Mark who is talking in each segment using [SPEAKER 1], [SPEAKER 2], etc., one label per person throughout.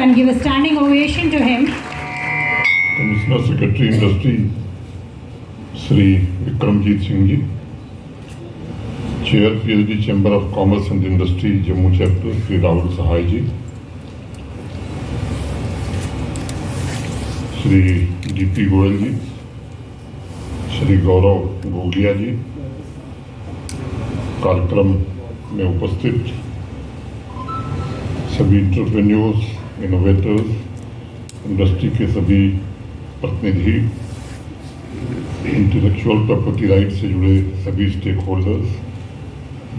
[SPEAKER 1] and give a standing ovation to him.
[SPEAKER 2] Commissioner secretary industry Shri Vikramjit Singh ji, chair PHD chamber of commerce and industry Jammu chapter Shri Rahul Sahay ji, Shri DP Goyal ji, Shri Gaurav Gogia ji, कार्यक्रम में उपस्थित सभी entrepreneurs, innovators, industry के सभी प्रतिनिधि, intellectual property right से जुड़े सभी स्टेक होल्डर्स,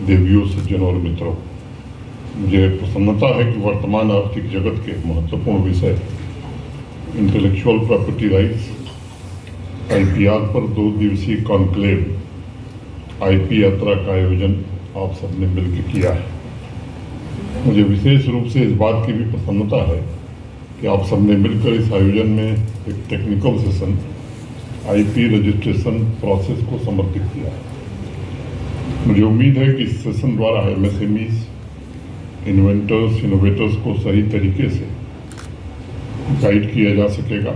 [SPEAKER 2] देवियों, सज्जनों और मित्रों, मुझे प्रसन्नता है कि वर्तमान आर्थिक जगत के महत्वपूर्ण विषय इंटेलेक्चुअल प्रॉपर्टी राइट्स IPR पर 2 दिवसीय कॉन्क्लेव IP यात्रा का आयोजन आप सबने मिलकर किया है। मुझे विशेष रूप से इस बात की भी प्रसन्नता है कि आप सबने मिलकर इस आयोजन में एक technical session IP registration process को समर्पित किया है। मुझे उम्मीद है कि इस सेशन द्वारा MSMEs, इन्वेंटर्स, इनोवेटर्स को सही तरीके से गाइड किया जा सकेगा,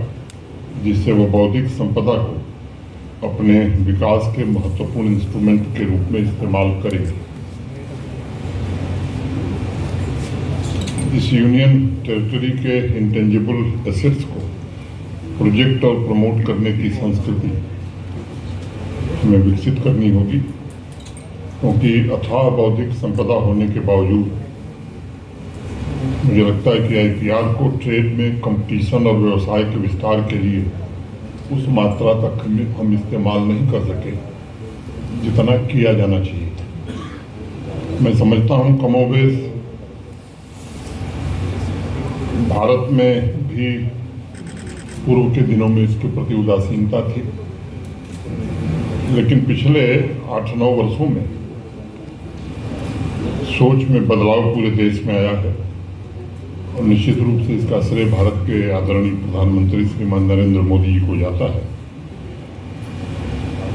[SPEAKER 2] जिससे वो बौद्धिक संपदा को अपने विकास के महत्वपूर्ण इंस्ट्रूमेंट के रूप में इस्तेमाल करेंगे। इस यूनियन टेरिटरी के इंटेंजिबल एसेट्स को प्रोजेक्ट और प्रमोट करने की संस्कृति हमें विकसित करनी होगी, क्योंकि अथाह बौद्धिक संपदा होने के बावजूद मुझे लगता है कि IPR को ट्रेड में कंपटीशन और व्यवसाय के विस्तार के लिए उस मात्रा तक हम इस्तेमाल नहीं कर सके जितना किया जाना चाहिए। मैं समझता हूँ कमोबेश भारत में भी पूर्व के दिनों में इसके प्रति उदासीनता थी, लेकिन पिछले 8-9 वर्षों में सोच में बदलाव पूरे देश में आया है और निश्चित रूप से इसका श्रेय भारत के आदरणीय प्रधानमंत्री श्रीमान नरेंद्र मोदी जी को जाता है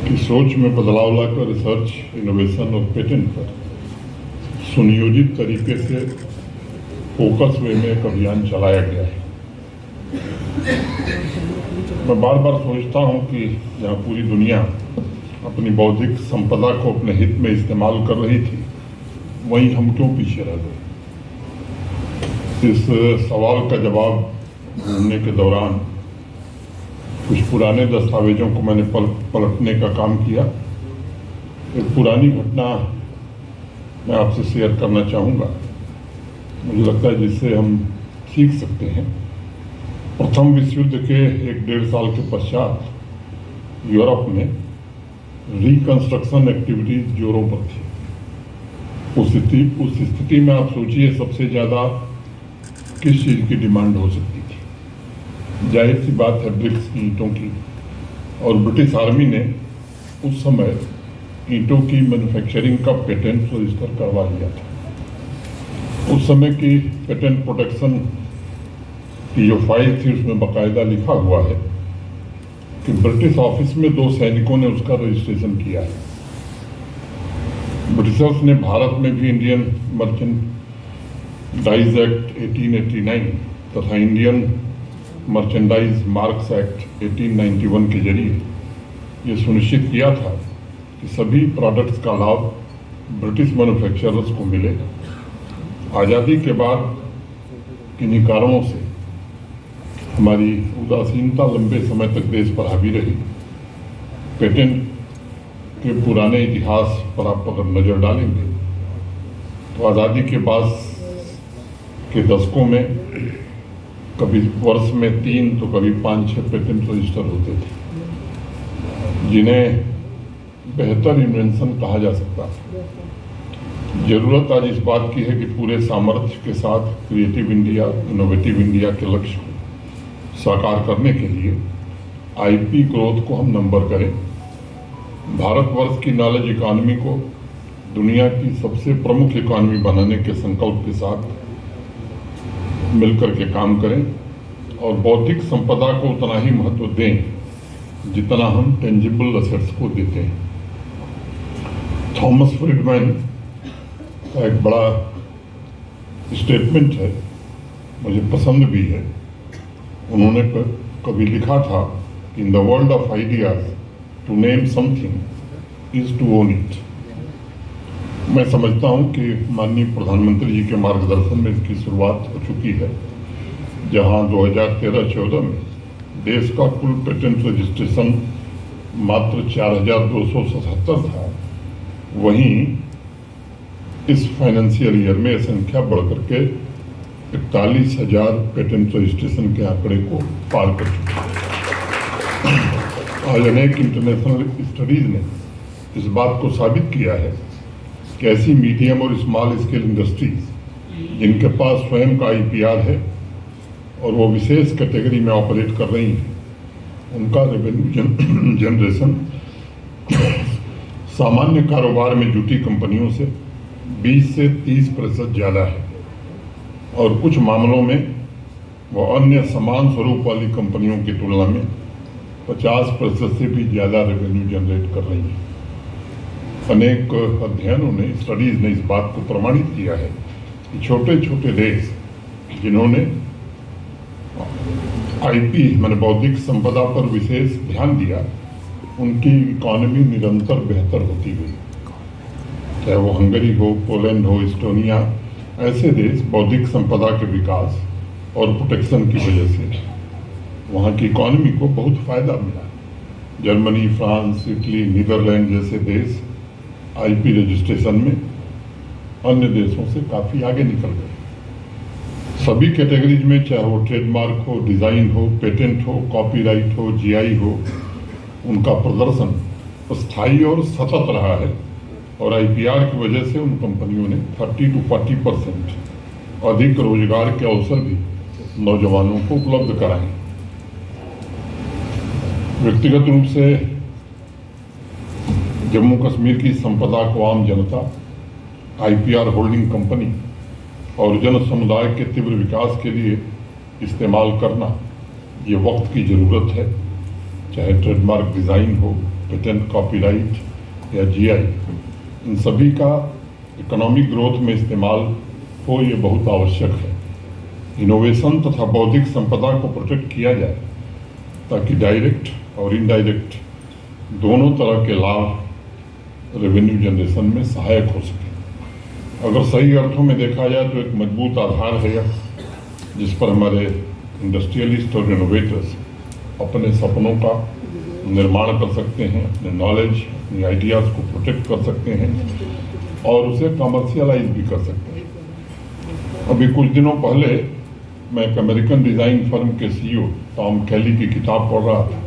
[SPEAKER 2] कि सोच में बदलाव लाकर रिसर्च, इनोवेशन और पेटेंट पर सुनियोजित तरीके से फोकस वे में एक अभियान चलाया गया है। मैं बार बार सोचता हूं कि जहां पूरी दुनिया अपनी बौद्धिक संपदा को अपने हित में इस्तेमाल कर रही थी, वहीं हम क्यों पीछे रह गए। इस सवाल का जवाब ढूंढने के दौरान कुछ पुराने दस्तावेजों को मैंने पलटने का काम किया। एक पुरानी घटना मैं आपसे शेयर करना चाहूँगा, मुझे लगता है जिससे हम सीख सकते हैं। प्रथम विश्व युद्ध के 1-1.5 साल के पश्चात यूरोप में रिकंस्ट्रक्शन एक्टिविटीज जोरों पर थी। उस स्थिति में आप सोचिए सबसे ज़्यादा किस चीज़ की डिमांड हो सकती थी। जाहिर सी बात है ब्रिक्स की, ईंटों की। और ब्रिटिश आर्मी ने उस समय ईंटों की मैन्युफैक्चरिंग का पेटेंट रजिस्टर करवा लिया था। उस समय की पेटेंट प्रोटेक्शन की जो फाइल थी उसमें बाकायदा लिखा हुआ है कि ब्रिटिश ऑफिस में 2 सैनिकों ने उसका रजिस्ट्रेशन किया है। ब्रिटिशर्स ने भारत में भी इंडियन मर्चेंडाइज एक्ट 1889 तथा इंडियन मर्चेंडाइज मार्क्स एक्ट 1891 के जरिए ये सुनिश्चित किया था कि सभी प्रोडक्ट्स का लाभ ब्रिटिश मैन्युफैक्चरर्स को मिले। आज़ादी के बाद किन्हीं कारणों से हमारी उदासीनता लंबे समय तक देश पर हावी रही। पेटेंट के पुराने इतिहास पर आप अगर नज़र डालेंगे तो आज़ादी के बाद के दशकों में कभी वर्ष में 3 तो कभी 5-6 पेटेंट रजिस्टर होते थे, जिन्हें बेहतर इन्वेंशन कहा जा सकता है। जरूरत आज इस बात की है कि पूरे सामर्थ्य के साथ क्रिएटिव इंडिया, इनोवेटिव इंडिया के लक्ष्य को साकार करने के लिए IP ग्रोथ को हम नंबर करें। भारतवर्ष की नॉलेज इकॉनमी को दुनिया की सबसे प्रमुख इकॉनमी बनाने के संकल्प के साथ मिलकर के काम करें और बौद्धिक संपदा को उतना ही महत्व दें जितना हम टेंजिबल एसेट्स को देते हैं। थॉमस फ्रीडमैन का एक बड़ा स्टेटमेंट है मुझे पसंद भी है। उन्होंने कभी लिखा था कि in the world of ideas to name something is to own it. मैं समझता हूं कि माननीय प्रधानमंत्री जी के मार्गदर्शन में इसकी शुरुआत हो चुकी है, जहां 2013-14 में देश का कुल पेटेंट रजिस्ट्रेशन मात्र 4,277 था, वहीं इस फाइनेंशियल ईयर में संख्या बढ़कर के 41,000 पेटेंट रजिस्ट्रेशन के आंकड़े को पार कर चुकी है। आज अनेक इंटरनेशनल स्टडीज ने इस बात को साबित किया है कि ऐसी मीडियम और स्मॉल स्केल इंडस्ट्रीज जिनके पास स्वयं का IPR है और वो विशेष कैटेगरी में ऑपरेट कर रही हैं, उनका रेवेन्यू जनरेशन सामान्य कारोबार में जुटी कंपनियों से 20 से 30% ज़्यादा है और कुछ मामलों में वो अन्य समान स्वरूप वाली कंपनियों की तुलना में 50% से भी ज़्यादा रेवेन्यू जनरेट कर रही है। अनेक अध्ययनों ने, स्टडीज ने इस बात को प्रमाणित किया है कि छोटे छोटे देश जिन्होंने IP माने बौद्धिक संपदा पर विशेष ध्यान दिया, उनकी इकॉनमी निरंतर बेहतर होती गई। चाहे वो हंगरी हो, पोलैंड हो, इस्टोनिया, ऐसे देश बौद्धिक संपदा के विकास और प्रोटेक्शन की वजह से वहाँ की इकॉनमी को बहुत फायदा मिला। जर्मनी, फ्रांस, इटली, नीदरलैंड जैसे देश IP रजिस्ट्रेशन में अन्य देशों से काफ़ी आगे निकल गए। सभी कैटेगरीज में, चाहे वो ट्रेडमार्क हो, डिज़ाइन हो, पेटेंट हो, कॉपीराइट हो, GI हो, उनका प्रदर्शन स्थायी और सतत रहा है और IPR की वजह से उन कंपनियों ने 30 to 40% अधिक रोजगार के अवसर भी नौजवानों को उपलब्ध कराए। व्यक्तिगत रूप से जम्मू कश्मीर की संपदा को आम जनता, IPR होल्डिंग कंपनी और जन समुदाय के तीव्र विकास के लिए इस्तेमाल करना ये वक्त की ज़रूरत है। चाहे ट्रेडमार्क डिज़ाइन हो, पेटेंट, कॉपीराइट या GI, इन सभी का इकोनॉमिक ग्रोथ में इस्तेमाल हो, ये बहुत आवश्यक है। इनोवेशन तथा बौद्धिक संपदा को प्रोटेक्ट किया जाए ताकि डायरेक्ट और इनडायरेक्ट दोनों तरह के लाभ रेवेन्यू जनरेशन में सहायक हो सके। अगर सही अर्थों में देखा जाए तो एक मजबूत आधार है जिस पर हमारे इंडस्ट्रियलिस्ट और इनोवेटर्स अपने सपनों का निर्माण कर सकते हैं, अपने नॉलेज, अपनी आइडियाज़ को प्रोटेक्ट कर सकते हैं और उसे कमर्शियलाइज भी कर सकते हैं। अभी कुछ दिनों पहले मैं एक अमेरिकन डिज़ाइन फर्म के CEO टॉम कैली की किताब पढ़ रहा था।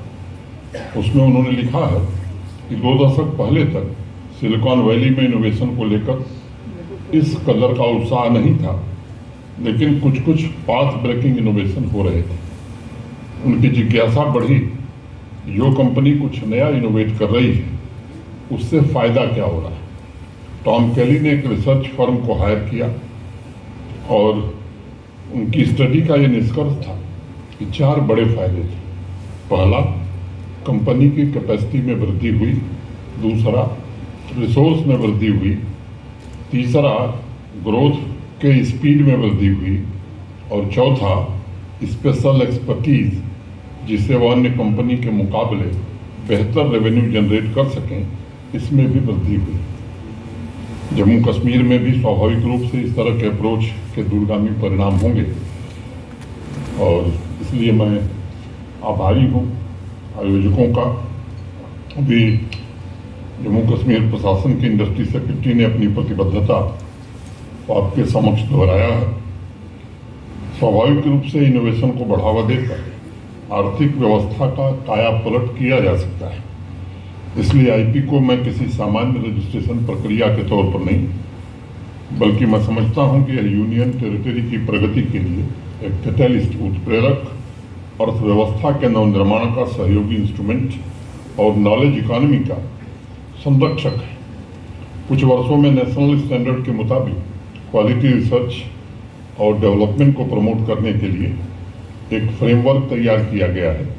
[SPEAKER 2] उसमें उन्होंने लिखा है कि 2 दशक पहले तक सिलिकॉन वैली में इनोवेशन को लेकर इस कदर का उत्साह नहीं था, लेकिन कुछ कुछ पाथ ब्रेकिंग इनोवेशन हो रहे थे। उनकी जिज्ञासा बढ़ी, जो कंपनी कुछ नया इनोवेट कर रही है उससे फ़ायदा क्या हो रहा है। टॉम कैली ने एक रिसर्च फर्म को हायर किया और उनकी स्टडी का ये निष्कर्ष था कि 4 बड़े फायदे थे। पहला, कंपनी की कैपेसिटी में वृद्धि हुई। दूसरा, रिसोर्स में वृद्धि हुई। तीसरा, ग्रोथ के स्पीड में वृद्धि हुई। और चौथा, स्पेशल एक्सपर्टीज, जिससे वो अन्य कंपनी के मुकाबले बेहतर रेवेन्यू जनरेट कर सकें, इसमें भी वृद्धि हुई। जम्मू कश्मीर में भी स्वाभाविक रूप से इस तरह के अप्रोच के दूरगामी परिणाम होंगे और इसलिए मैं आभारी हूँ आयोजकों का। अभी जम्मू कश्मीर प्रशासन की इंडस्ट्री सेक्रेटरी ने अपनी प्रतिबद्धता आपके समक्ष दोहराया है। स्वाभाविक रूप से इनोवेशन को बढ़ावा देकर आर्थिक व्यवस्था का काया पलट किया जा सकता है। इसलिए IP को मैं किसी सामान्य रजिस्ट्रेशन प्रक्रिया के तौर पर नहीं, बल्कि मैं समझता हूं कि यह यूनियन टेरिटरी की प्रगति के लिए एक कैटलिस्ट, उत्प्रेरक, अर्थव्यवस्था के नवनिर्माण का सहयोगी इंस्ट्रूमेंट और नॉलेज इकोनॉमी का संरक्षक है। कुछ वर्षों में नेशनल स्टैंडर्ड के मुताबिक क्वालिटी रिसर्च और डेवलपमेंट को प्रमोट करने के लिए एक फ्रेमवर्क तैयार किया गया है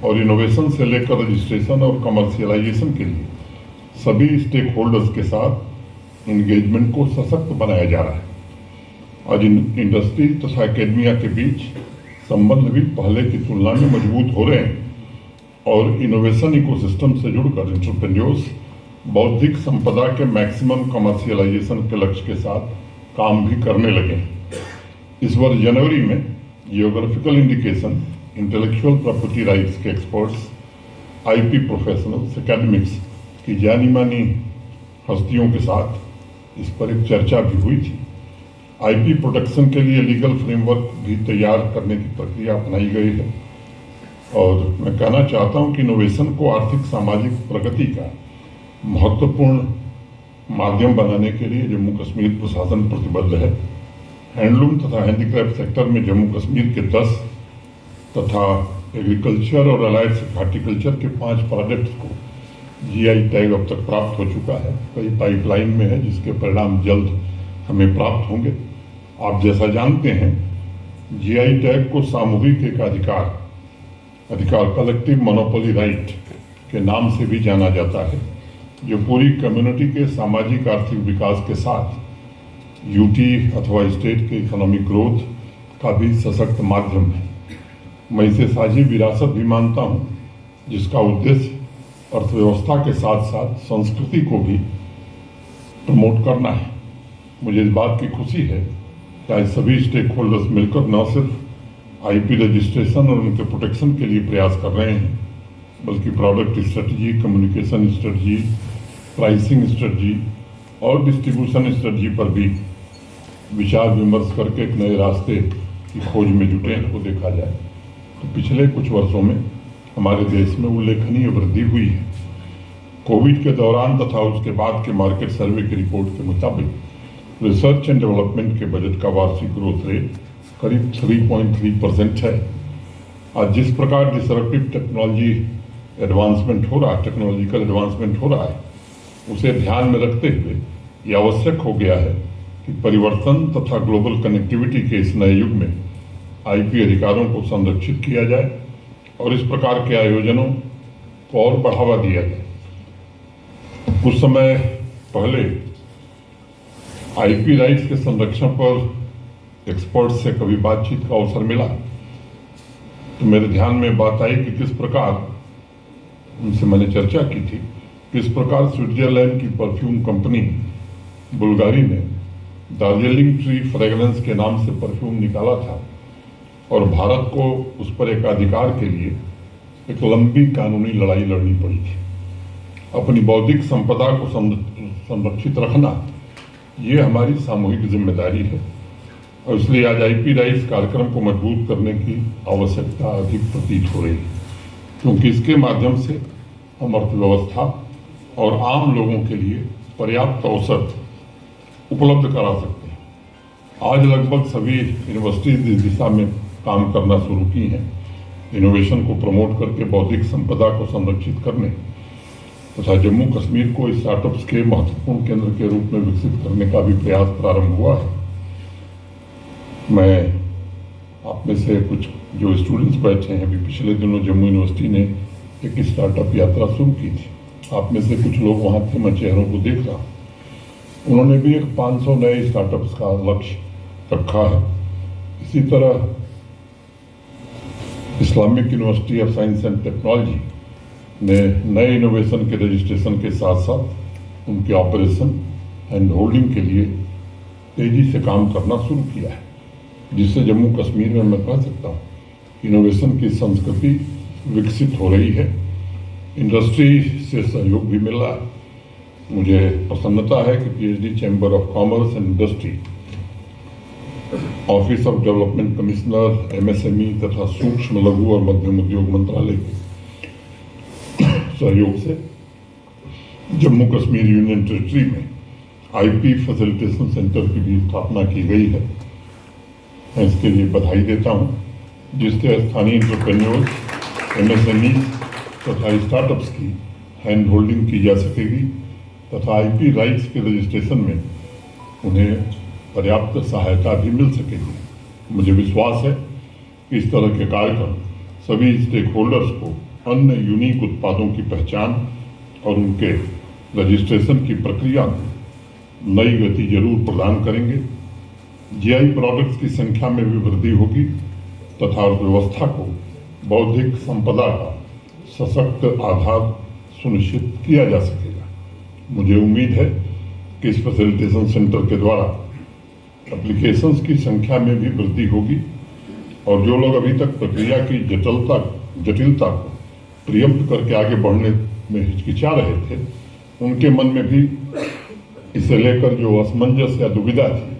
[SPEAKER 2] और इनोवेशन से लेकर रजिस्ट्रेशन और कमर्शियलाइजेशन के लिए सभी स्टेक होल्डर्स के साथ इंगेजमेंट को सशक्त बनाया जा रहा है। आज इंडस्ट्री तथा एकेडमिया के बीच संबंध भी पहले की तुलना में मजबूत हो रहे हैं और इनोवेशन इकोसिस्टम से जुड़कर एंटरप्रेन्योर्स बौद्धिक संपदा के मैक्सिमम कमर्शियलाइजेशन के लक्ष्य के साथ काम भी करने लगे हैं। इस वर्ष जनवरी में geographical indication, intellectual property rights के एक्सपर्ट्स, आईपी प्रोफेशनल्स, एकेडमिक्स की जानी मानी हस्तियों के साथ इस पर एक चर्चा भी हुई थी। आईपी प्रोटेक्शन के लिए लीगल फ्रेमवर्क भी तैयार करने की प्रक्रिया अपनाई गई है और मैं कहना चाहता हूं कि इनोवेशन को आर्थिक सामाजिक प्रगति का महत्वपूर्ण माध्यम बनाने के लिए जम्मू कश्मीर प्रशासन प्रतिबद्ध है। हैंडलूम तथा हैंडीक्राफ्ट सेक्टर में जम्मू कश्मीर के 10 तथा एग्रीकल्चर और अलाइड हार्टिकल्चर के 5 प्रोजेक्ट्स को जीआई टैग अब तक प्राप्त हो चुका है। कई पाइपलाइन में है जिसके परिणाम जल्द हमें प्राप्त होंगे। आप जैसा जानते हैं, जीआई टैग को सामूहिक एक अधिकार कलेक्टिव मोनोपोली राइट के नाम से भी जाना जाता है, जो पूरी कम्युनिटी के सामाजिक आर्थिक विकास के साथ यूटी अथवा स्टेट के इकोनॉमिक ग्रोथ का भी सशक्त माध्यम है। मैं इसे साझी विरासत भी मानता हूँ, जिसका उद्देश्य अर्थव्यवस्था के साथ साथ संस्कृति को भी प्रमोट करना है। मुझे इस बात की खुशी है कि आज सभी स्टेक होल्डर्स मिलकर न सिर्फ आईपी रजिस्ट्रेशन और उनके प्रोटेक्शन के लिए प्रयास कर रहे हैं, बल्कि product strategy, communication strategy, pricing strategy और डिस्ट्रीब्यूशन स्ट्रेटजी पर भी विचार विमर्श करके एक नए रास्ते की खोज में जुटे को देखा जाए तो पिछले कुछ वर्षों में हमारे देश में उल्लेखनीय वृद्धि हुई है। कोविड के दौरान तथा उसके बाद के मार्केट सर्वे की रिपोर्ट के मुताबिक रिसर्च एंड डेवलपमेंट के बजट का वार्षिक ग्रोथ रेट करीब 3.3% है। आज जिस प्रकार डिसरप्टिव टेक्नोलॉजिकल एडवांसमेंट हो रहा है, उसे ध्यान में रखते हुए यह आवश्यक हो गया है कि परिवर्तन तथा ग्लोबल कनेक्टिविटी के इस नए युग में आईपी अधिकारों को संरक्षित किया जाए और इस प्रकार के आयोजनों को और बढ़ावा दिया जाए। कुछ समय पहले आईपी राइट्स के संरक्षण पर एक्सपर्ट्स से कभी बातचीत का अवसर मिला तो मेरे ध्यान में बात आई कि किस प्रकार उनसे मैंने चर्चा की थी, किस प्रकार स्विट्जरलैंड की परफ्यूम कंपनी बुल्गारी ने दार्जिलिंग ट्री फ्रेगरेंस के नाम से परफ्यूम निकाला था और भारत को उस पर एक अधिकार के लिए एक लंबी कानूनी लड़ाई लड़नी पड़ी थी। अपनी बौद्धिक संपदा को संरक्षित रखना ये हमारी सामूहिक जिम्मेदारी है और इसलिए आज आईपी राइट्स कार्यक्रम को मजबूत करने की आवश्यकता अधिक प्रतीत हो रही है, क्योंकि इसके माध्यम से हम अर्थव्यवस्था और आम लोगों के लिए पर्याप्त अवसर उपलब्ध करा सकते हैं। आज लगभग सभी यूनिवर्सिटीज इस दिशा में काम करना शुरू की हैं, इनोवेशन को प्रमोट करके बौद्धिक संपदा को संरक्षित करने तथा जम्मू कश्मीर को स्टार्टअप्स के महत्वपूर्ण केंद्र के रूप में विकसित करने का भी प्रयास प्रारंभ हुआ है। मैं आप में से कुछ जो स्टूडेंट्स बैठे हैं, अभी पिछले दिनों जम्मू यूनिवर्सिटी ने एक स्टार्टअप यात्रा शुरू की थी। आप में से कुछ लोग वहाँ थे, मैं चेहरों को देख रहा हूँ। उन्होंने भी एक 500 नए स्टार्टअप्स का लक्ष्य रखा है। इसी तरह Islamic university of science and technology ने नए इनोवेशन के रजिस्ट्रेशन के साथ साथ उनके ऑपरेशन एंड होल्डिंग के लिए तेजी से काम करना शुरू किया है, जिससे जम्मू कश्मीर में मैं कह सकता हूँ इनोवेशन की संस्कृति विकसित हो रही है। इंडस्ट्री से सहयोग भी मिल रहा है। मुझे प्रसन्नता है कि PhD chamber of commerce and industry, office of development commissioner, MSME तथा सूक्ष्म लघु और मध्यम उद्योग मंत्रालय के सहयोग से जम्मू कश्मीर यूनियन टेरिटरी में आईपी फैसिलिटेशन सेंटर की भी स्थापना की गई है। मैं इसके लिए बधाई देता हूं, जिससे स्थानीय एंटरप्रेन्योर्स, एमएसएमई तथा स्टार्टअप्स की हैंड होल्डिंग की जा सकेगी तथा आईपी राइट्स के रजिस्ट्रेशन में उन्हें पर्याप्त सहायता भी मिल सकेगी। मुझे विश्वास है कि इस तरह के कार्यक्रम सभी स्टेक होल्डर्स को अन्य यूनिक उत्पादों की पहचान और उनके रजिस्ट्रेशन की प्रक्रिया में नई गति जरूर प्रदान करेंगे। जीआई प्रोडक्ट्स की संख्या में भी वृद्धि होगी तथा अर्थव्यवस्था को बौद्धिक संपदा का सशक्त आधार सुनिश्चित किया जा सकेगा। मुझे उम्मीद है कि इस फैसिलिटेशन सेंटर के द्वारा एप्लीकेशंस की संख्या में भी वृद्धि होगी और जो लोग अभी तक प्रक्रिया की जटिलता को प्रियम्प्ट करके आगे बढ़ने में हिचकिचा रहे थे, उनके मन में भी इसे लेकर जो असमंजस या दुविधा थी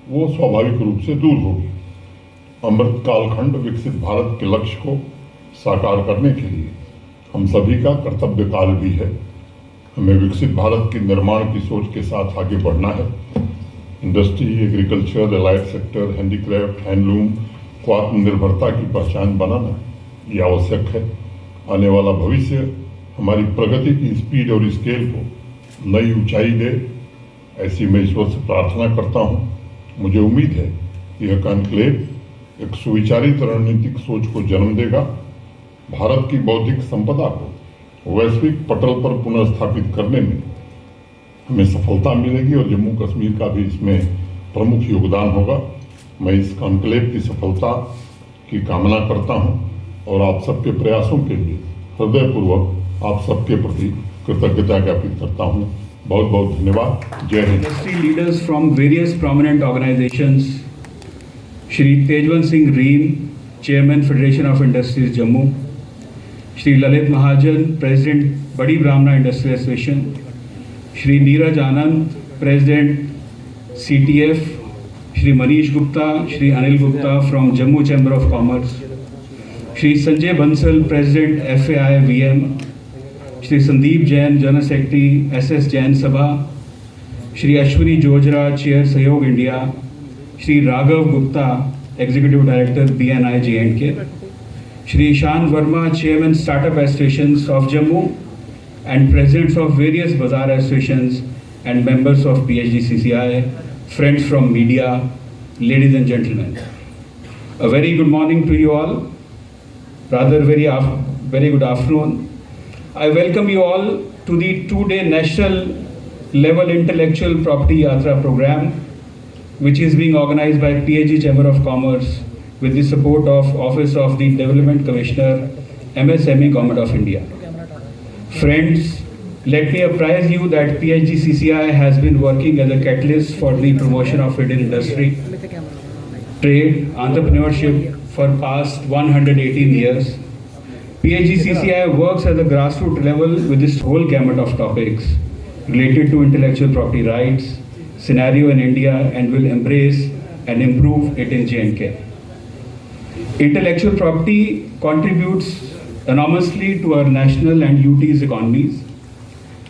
[SPEAKER 2] वो स्वाभाविक रूप से दूर होगी। अमृत कालखंड विकसित भारत के लक्ष्य को साकार करने के लिए हम सभी का कर्तव्य काल भी है। हमें विकसित भारत के निर्माण की सोच के साथ आगे बढ़ना है। Industry, agriculture, allied sector, handicraft, handloom को आत्मनिर्भरता की पहचान बनाना ये आवश्यक है। आने वाला भविष्य हमारी प्रगति की स्पीड और स्केल को नई ऊंचाई दे, ऐसी मैं ईश्वर से प्रार्थना करता हूँ। मुझे उम्मीद है कि यह कॉन्क्लेव एक सुविचारित रणनीतिक सोच को जन्म देगा। भारत की बौद्धिक संपदा को वैश्विक पटल पर पुनर्स्थापित करने में हमें सफलता मिलेगी और जम्मू कश्मीर का भी इसमें प्रमुख योगदान होगा। मैं इस कॉन्क्लेव की सफलता की कामना करता हूं और आप सबके प्रयासों के लिए हृदयपूर्वक आप सबके प्रति कृतज्ञता ज्ञापित करता हूं। बहुत बहुत धन्यवाद। जय Hind.
[SPEAKER 3] Industry leaders from various prominent organizations, Shri Tejwant Singh Reem, Chairman Federation of Industries Jammu, Shri Lalit Mahajan, President Badi Brahmana Industrial Association, Shri Neeraj Anand, President CTF, Shri Manish Gupta, Shri Anil Gupta from Jammu Chamber of Commerce, Shri Sanjay Bansal, President FAI VM, Shri Sandeep Jain, General Secretary SS Jain Sabha, Shri Ashwini Jojra, Chair Sahyog India, Shri Raghav Gupta, Executive Director BNI J&K, Shri Ishan Verma, Chairman Startup Associations of Jammu and Presidents of various Bazaar Associations and members of PHDCCI, friends from media, ladies and gentlemen. A very good morning to you all, rather very good afternoon. I welcome you all to the two-day national level intellectual property yatra program, which is being organized by PHD Chamber of Commerce with the support of Office of the Development Commissioner, MSME Government of India. Friends, let me apprise you that PHDCCI has been working as a catalyst for the promotion of Indian industry, trade, entrepreneurship for past 118 years. PHDCCI works at the grassroots level with this whole gamut of topics related to intellectual property rights, scenario in India, and will embrace and improve it in J&K. Intellectual property contributes enormously to our national and UT's economies.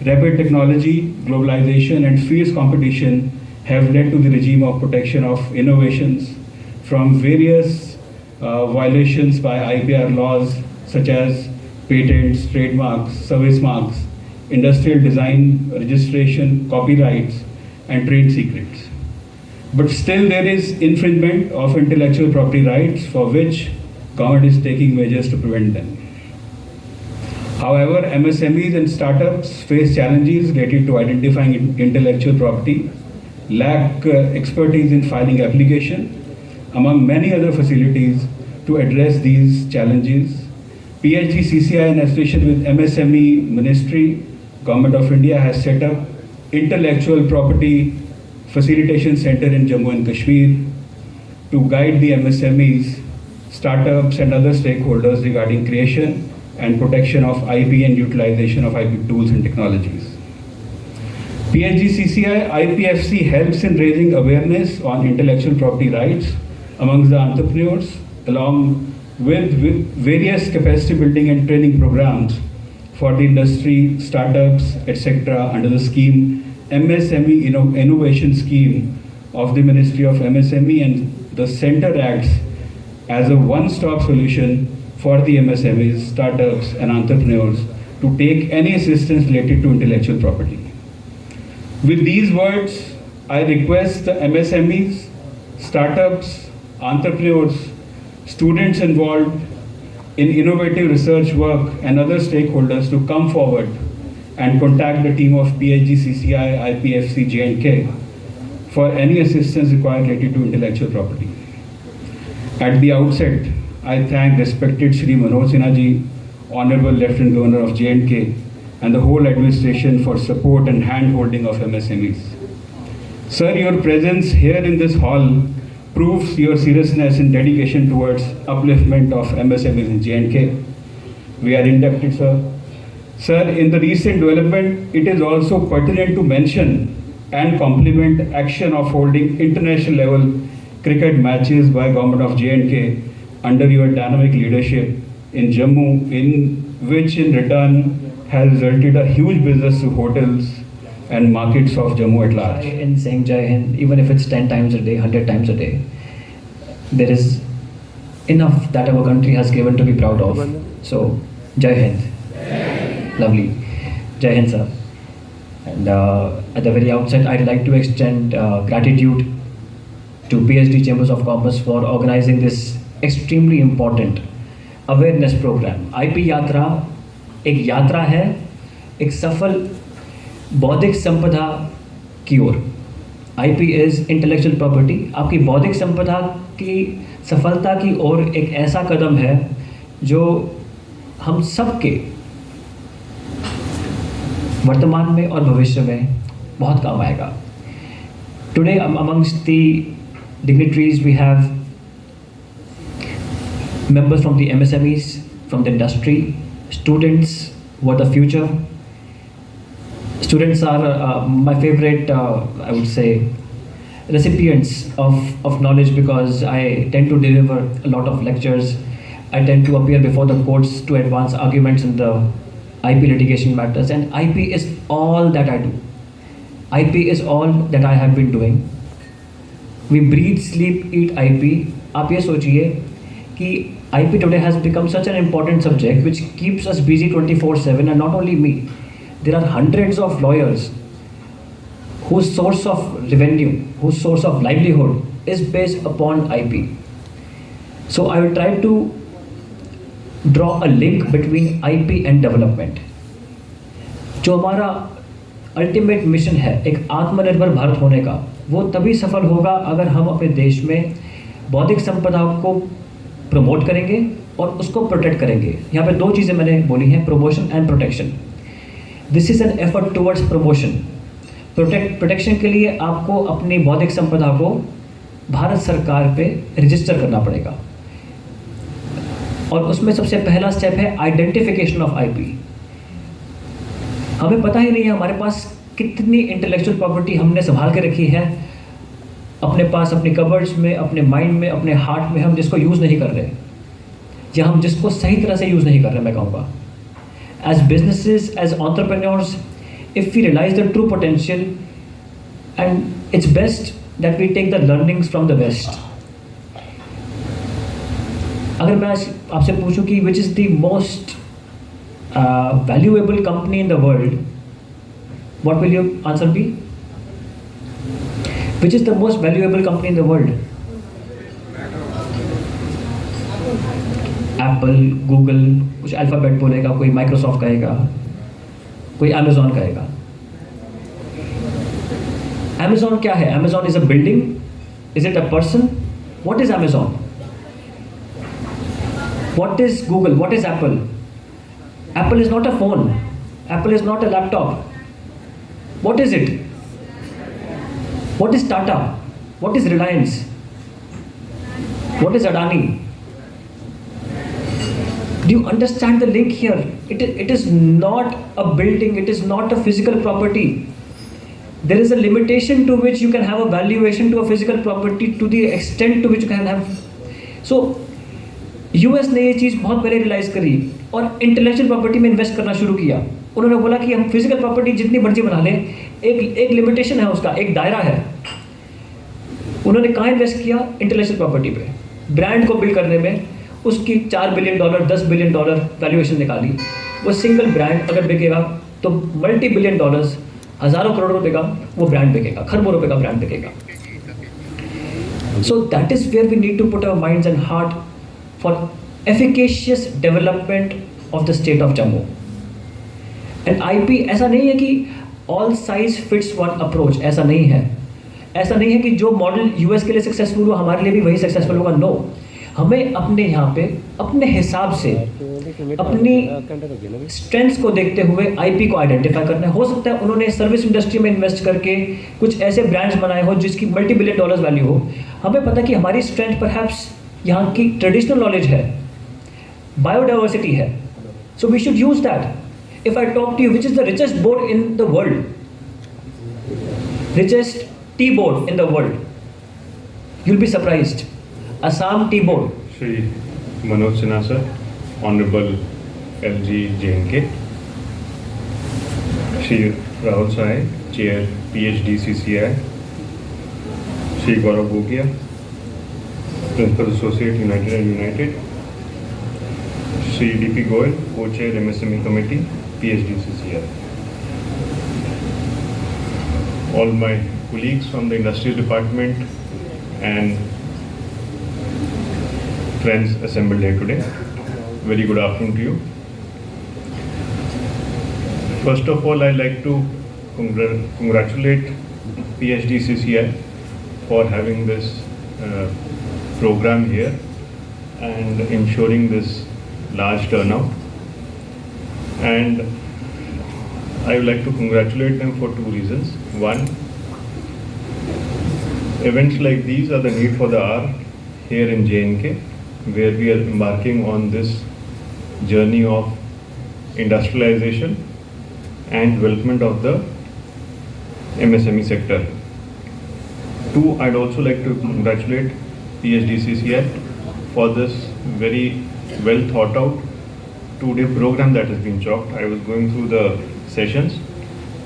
[SPEAKER 3] Rapid technology, globalization, and fierce competition have led to the regime of protection of innovations from various violations by IPR laws such as patents, trademarks, service marks, industrial design, registration, copyrights, and trade secrets. But still there is infringement of intellectual property rights for which government is taking measures to prevent them. However, MSMEs and startups face challenges related to identifying intellectual property, lack expertise in filing application, among many other facilities. To address these challenges, PHDCCI in association with MSME Ministry, Government of India has set up Intellectual Property Facilitation Center in Jammu and Kashmir to guide the MSMEs, startups and other stakeholders regarding creation and protection of IP and utilization of IP tools and technologies. PHDCCI IPFC helps in raising awareness on intellectual property rights amongst the entrepreneurs, along with various capacity building and training programs for the industry, startups, etc. under the scheme MSME Innovation Scheme of the Ministry of MSME, and the center acts as a one-stop solution for the MSMEs, startups and entrepreneurs to take any assistance related to intellectual property. With these words, I request the MSMEs, startups, entrepreneurs, students involved in innovative research work and other stakeholders to come forward and contact the team of PHDCCI IPFC J&K for any assistance required related to intellectual property. At the outset, I thank respected Shri Manoj Sinha ji, Honorable Lieutenant Governor of J&K, and the whole administration for support and hand-holding of MSMEs. Sir, your presence here in this hall proves your seriousness and dedication towards upliftment of MSMEs in J&K. We are indebted, sir. Sir, in the recent development, it is also pertinent to mention and compliment action of holding international level cricket matches by Government of J&K under your dynamic leadership in Jammu, in which in return has resulted a huge business to hotels and markets of Jammu at large.
[SPEAKER 4] In saying Jai Hind, even if it's 10 times a day, 100 times a day, there is enough that our country has given to be proud of. So, Jai Hind. Lovely. Jai Hind, sir. And at the very outset, I'd like to extend gratitude to PSD Chambers of Commerce for organizing this extremely important awareness program. IP यात्रा एक यात्रा है एक सफल बौद्धिक संपदा की ओर. IP is intellectual property. आपकी बौद्धिक संपदा की सफलता की ओर एक ऐसा कदम है जो हम सबके वर्तमान में और भविष्य में बहुत काम आएगा. Today amongst the dignitaries we have members from the MSMEs, from the industry, students who are the future. Students are my favorite, I would say, recipients of knowledge because I tend to deliver a lot of lectures. I tend to appear before the courts to advance arguments in the IP litigation matters, and IP is all that I do. IP is all that I have been doing. We breathe, sleep, eat IP. आप ये सोचिए कि IP today has become such an important subject which keeps us busy 24/7, and not only me. There are hundreds of lawyers whose source of revenue, whose source of livelihood is based upon IP. So I will try to draw a link between IP and development. जो हमारा ultimate mission है एक आत्मनिर्भर भारत होने का, वो तभी सफल होगा अगर हम अपने देश में बौद्धिक संपदा को प्रमोट करेंगे और उसको प्रोटेक्ट करेंगे. यहाँ पे दो चीज़ें मैंने बोली हैं, promotion and protection. This is an effort towards promotion. Protection के लिए आपको अपनी बौद्धिक संपदा को भारत सरकार पे रजिस्टर करना पड़ेगा, और उसमें सबसे पहला स्टेप है आइडेंटिफिकेशन ऑफ आईपी. हमें पता ही नहीं है हमारे पास कितनी इंटेलेक्चुअल प्रॉपर्टी हमने संभाल के रखी है अपने पास, अपने कबर्ड्स में, अपने माइंड में, अपने हार्ट में, हम जिसको यूज़ नहीं कर रहे, या हम जिसको सही तरह से यूज़ नहीं कर रहे. मैं कहूँगा as businesses, as entrepreneurs, if we realise the true potential, and it's best that we take the learnings from the best. अगर मैं आपसे पूछूं कि which is the most valuable company in the world, what will your answer be? Which is the most valuable company in the world? Apple, Google, कुछ Alphabet बोलेगा, कोई Microsoft कहेगा, कोई अमेजॉन कहेगा. अमेजॉन क्या है? Amazon is a building? Is it a person? What is Amazon? What is Google? What is Apple? Apple is not a phone. Apple is not a laptop. What is it? What is Tata? What is Reliance? What is Adani? Do you understand the link here? It is not a building. It is not a physical property. There is a limitation to which you can have a valuation to a physical property to the extent to which you can have. So US ने ये चीज़ बहुत पहले realise करी और intellectual property में invest करना शुरू किया. उन्होंने बोला कि हम फिजिकल प्रॉपर्टी जितनी मर्जी बना लें, एक लिमिटेशन है उसका, एक दायरा है. उन्होंने कहाँ इन्वेस्ट किया? इंटेलेक्चुअल प्रॉपर्टी पे. ब्रांड को बिल्ड करने में उसकी $4 बिलियन, $10 बिलियन वैल्यूएशन निकाली. वो सिंगल ब्रांड अगर बिकेगा तो मल्टी $बिलियन, हज़ारों करोड़ रुपए का वो ब्रांड बिकेगा, खरबों रुपए का ब्रांड बिकेगा. So that is where we need to put our minds and heart for efficacious development of the state of Jammu. And IP ऐसा नहीं है कि all size fits one approach, ऐसा नहीं है. ऐसा नहीं है कि जो मॉडल यूएस के लिए सक्सेसफुल हुआ हमारे लिए भी वही सक्सेसफुल होगा, नो। हमें अपने यहाँ पे अपने हिसाब से अपनी स्ट्रेंथ्स को देखते हुए आईपी को आइडेंटिफाई करना है। हो सकता है उन्होंने सर्विस इंडस्ट्री में इन्वेस्ट करके कुछ ऐसे ब्रांड्स बनाए हो जिसकी $multi-billion वैल्यू हो। हमें पता कि हमारी स्ट्रेंथ परहैप्स यहाँ की ट्रेडिशनल नॉलेज है, बायोडाइवर्सिटी है, so we should use that. If I talk to you which is the richest board in the world, richest tea board in the world, you'll be surprised. Assam tea board.
[SPEAKER 5] Shri Manoj Sinha sir, Honorable LG JNK, Shri Rahul Sahai, Chair PhD CCI, Shri Gaurav Bhugia, Principal Associate United and United, Shri DP Goyal, Co-Chair MSME Committee, PhD CCI. All my colleagues from the Industrial Department and friends assembled here today, very good afternoon to you. First of all, I'd like to congratulate PhD CCI for having this program here and ensuring this large turnout. And I would like to congratulate them for two reasons. One, events like these are the need for the hour here in JNK, where we are embarking on this journey of industrialization and development of the MSME sector. Two, I'd also like to congratulate PhD CCI for this very well thought out 2-day program that has been chalked. I was going through the sessions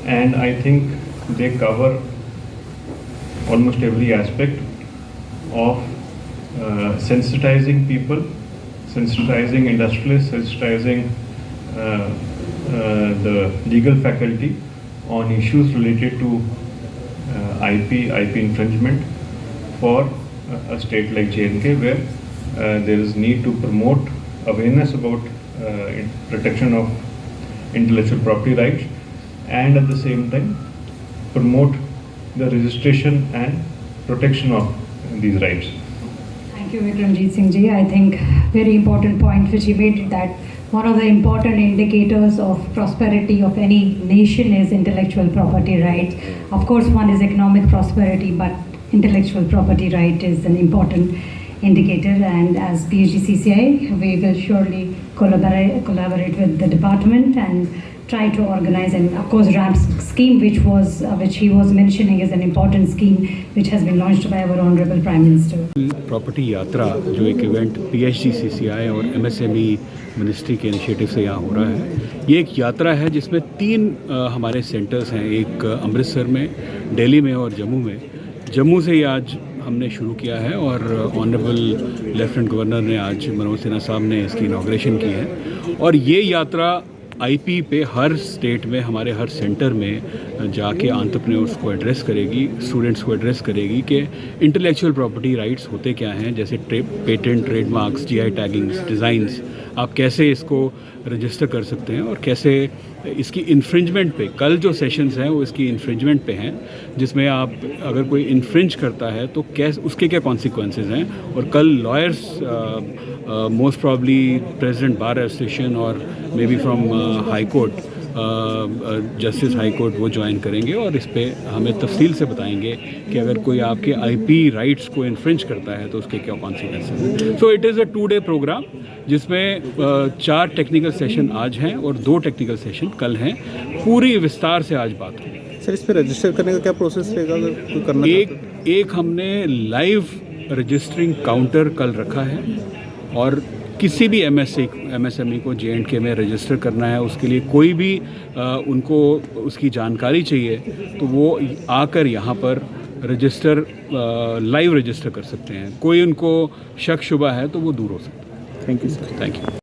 [SPEAKER 5] and I think they cover almost every aspect of sensitizing people, sensitizing industrialists, sensitizing the legal faculty on issues related to IP infringement for a state like JNK, where there is need to promote awareness about protection of intellectual property rights and at the same time promote the registration and protection of these rights.
[SPEAKER 1] Thank you, Vikramjit Singh ji. I think very important point which he made, that one of the important indicators of prosperity of any nation is intellectual property rights. Of course, one is economic prosperity, but intellectual property right is an important indicator. And as PhD CCI, we will surely collaborate with the department and try to organize, and of course RAMP scheme which he was mentioning is an important scheme which has been launched by our Honorable Prime Minister.
[SPEAKER 3] Property यात्रा जो एक event PhD CCI और MSME ministry के initiative से यहाँ हो रहा है, ये एक यात्रा है जिसमें 3 हमारे सेंटर्स हैं, एक अमृतसर में, दिल्ली में और जम्मू में। जम्मू से ही आज हमने शुरू किया है और ऑनरेबल लेफ्टिनेंट गवर्नर ने आज मनोज सिन्हा साहब ने इसकी इनॉग्रेशन की है। और ये यात्रा आईपी पे हर स्टेट में हमारे हर सेंटर में जाके एंटरप्रेन्योर्स को एड्रेस करेगी, स्टूडेंट्स को एड्रेस करेगी कि इंटेलेक्चुअल प्रॉपर्टी राइट्स होते क्या हैं, जैसे पेटेंट, ट्रेडमार्क्स, GI टैगिंग्स, डिज़ाइंस, आप कैसे इसको रजिस्टर कर सकते हैं और कैसे इसकी इन्फ्रिंजमेंट पे, कल जो सेशंस हैं वो इसकी इन्फ्रिंजमेंट पे हैं, जिसमें आप अगर कोई इन्फ्रिंज करता है तो कैसे उसके क्या कॉन्सिक्वेंसेस हैं। और कल lawyers most probably president bar association और maybe from high court, justice high court, वो ज्वाइन करेंगे और इस पे हमें तफसील से बताएंगे कि अगर कोई आपके IP राइट्स को इन्फ्रिंज करता है तो उसके क्या कॉन्सिक्वेंसेस हैं। So it is a 2-day programme जिसमें 4 टेक्निकल सेशन आज हैं और 2 टेक्निकल सेशन कल हैं। पूरी विस्तार से आज बात होगी।
[SPEAKER 6] सर, इस पर रजिस्टर करने का क्या प्रोसेस रहेगा अगर कोई करना
[SPEAKER 3] एक हमने लाइव रजिस्टरिंग काउंटर कल रखा है और किसी भी MSME को JNK में रजिस्टर करना है, उसके लिए कोई भी उनको उसकी जानकारी चाहिए तो वो आकर यहाँ पर लाइव रजिस्टर कर सकते हैं। कोई उनको शक शुबा है तो वो दूर हो सकता है।
[SPEAKER 6] Thank you sir.
[SPEAKER 3] Thank you.